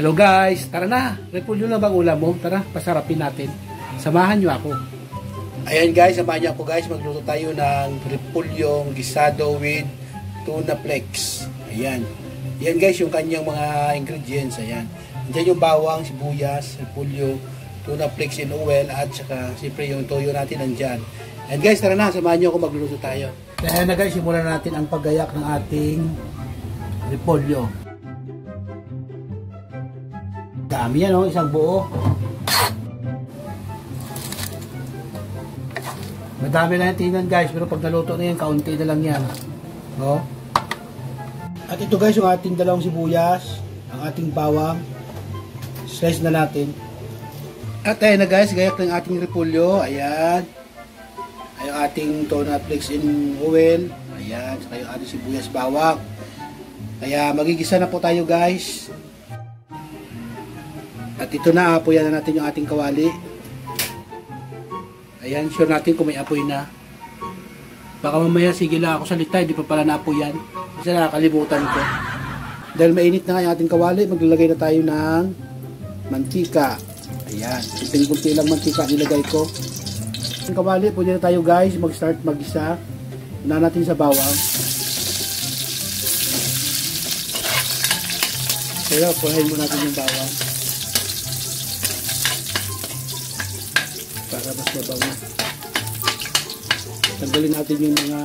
Hello guys, tara na. Repolyo na bang ulam mo? Tara, pasarapin natin. Samahan nyo ako. Ayan guys, samahan nyo ako guys. Magluto tayo ng repolyong gisado with tuna flakes. Ayan. Ayan guys, yung kanyang mga ingredients. Ayan. Diyan yung bawang, sibuyas, repolyo, tuna flakes in oil, at saka siyempre yung toyo natin nandyan. And guys, tara na. Samahan nyo ako magluto tayo. Ayan na guys, simulan natin ang paggayak ng ating repolyo. Dami yan, oh, isang buo. Madami na yung tinan guys, pero pag naluto na yan, kaunti na lang yan. Oh. At ito guys, yung ating dalawang sibuyas, ang ating bawang, slice na natin. At ayan na guys, gayak ng ating repolyo. Ayan. Ay yung ating tuna flakes in oil. Ayan, saka yung ating sibuyas, bawang. Kaya magigisa na po tayo guys. At ito na, apoyan na natin yung ating kawali. Ayan, sure natin kung may apoy na. Baka mamaya sige lang ako salita, hindi pa pala naapoyan. Kasi nakakalimutan ko. Dahil mainit na nga yung ating kawali, maglalagay na tayo ng mantika. Ayan, kunti lang mantika nilagay ko. Yung kawali, pwede na tayo guys, mag-start mag-isa. Una natin sa bawang. Kaya, purahin mo natin yung bawang. Para mas mabango. Tanggalin natin yung mga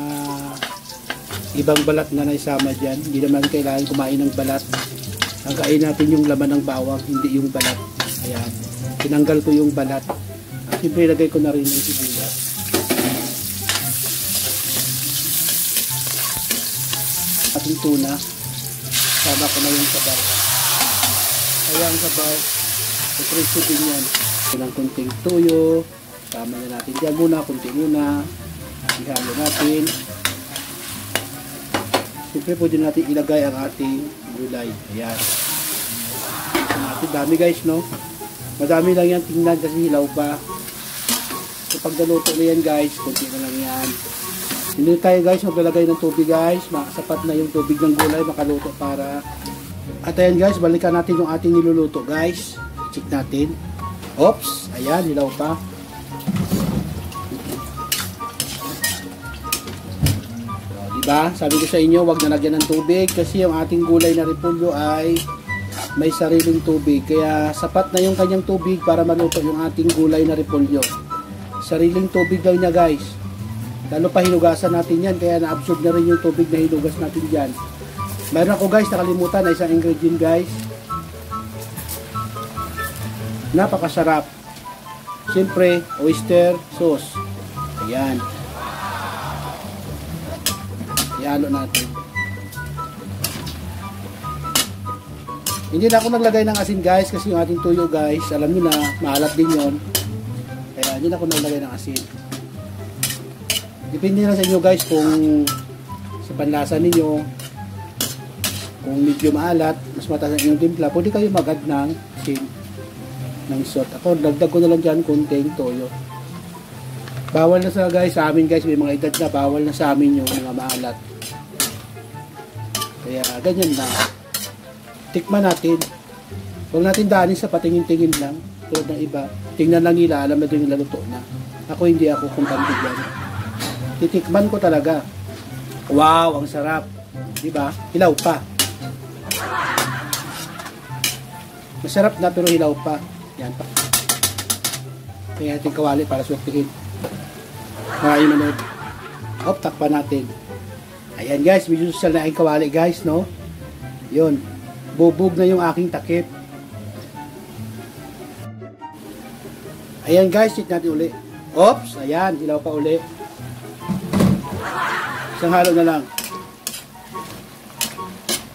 ibang balat na naisama dyan. Hindi naman kailangan kumain ng balat. Ang kain natin yung laman ng bawang, hindi yung balat. Ayan. Tinanggal ko yung balat. At siyempre ilagay ko na rin yung sibuyas. Ating tuna. Sama ko na yung sabaw. Kaya ang sabaw, ipreso din yan. Ilang kunting tuyo. Tama na natin dyan muna, kunti muna. Ihalo natin. Siyempre pwede natin ilagay ang ating gulay. Ayan. Dami guys, no? Madami lang yan tingnan kasi hilaw pa. So pag naluto na yan guys, kunti na lang yan. Hindi tayo guys maglalagay ng tubig guys. Sapat na yung tubig ng gulay makaluto para. At ayan guys, balikan natin yung ating niluluto guys. Check natin. Oops, ayan, hilaw pa. Diba? Sabi ko sa inyo, wag na lagyan ng tubig kasi yung ating gulay na repolyo ay may sariling tubig. Kaya sapat na yung kanyang tubig para maluto yung ating gulay na repolyo. Sariling tubig daw niya guys. Lalo pa hinugasan natin yan, kaya na-absorb na rin yung tubig na hinugas natin dyan. Mayroon ako guys, nakalimutan na isang ingredient guys. Napakasarap. Siyempre, oyster sauce. Ayan. Ihalo natin. Hindi na ako naglagay ng asin guys kasi yung ating tuyo guys, alam niyo na, maalat din yon. Kaya hindi na ako naglagay ng asin. Depende na sa inyo guys kung sa panlasa ninyo, kung medyo maalat, mas mataas ang inyong timpla, pwede kayo mag-add ng asin, ng salt. Ako, dagdag ko na lang dyan konting toyo. Bawal na sa guys, sa amin guys, may mga edad na, bawal na sa amin yung mga maalat. Kaya ganyan na. Tikman natin. Huwag natin daanin sa patingin-tingin lang. Tulad ng iba. Tingnan lang nila, alam na doon yung laluto na. Ako hindi ako kumpante dyan. Titikman ko talaga. Wow, ang sarap. Diba? Hilaw pa. Masarap na pero hilaw pa. Yan pa. Kaya natin kawali para suwaktihin. Maraming manood. Hop, takpan natin. Ayan guys, medyo susal na aking kawali guys, no? Yun. Bubog na yung aking takip. Ayan guys, check natin uli. Oops, ayan, hilaw pa uli. Isang halo na lang.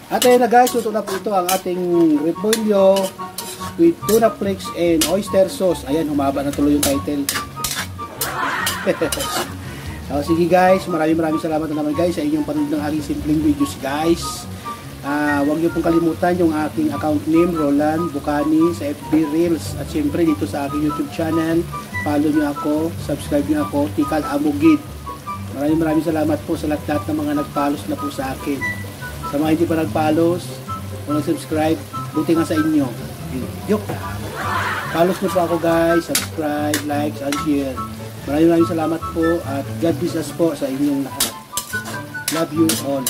At ayan na guys, luto na po ito ang ating repolyo with tuna flakes and oyster sauce. Ayan, humaba na tuloy yung title. So, sige guys, maraming salamat na naman guys sa inyong panonood ng aking simpleng videos guys. Huwag niyo pong kalimutan yung aking account name, Roland Bucani sa FB Reels. At syempre dito sa aking YouTube channel, follow niyo ako, subscribe niyo ako, Tikal Amugid. Maraming salamat po sa lahat ng mga nag-follows na po sa akin. Sa mga hindi pa nag-follows o nag-subscribe, buti nga sa inyo. Joke lang. Follow mo po ako guys, subscribe, like, and share. Maraming salamat po at God bless us po sa inyong lahat. Love you all.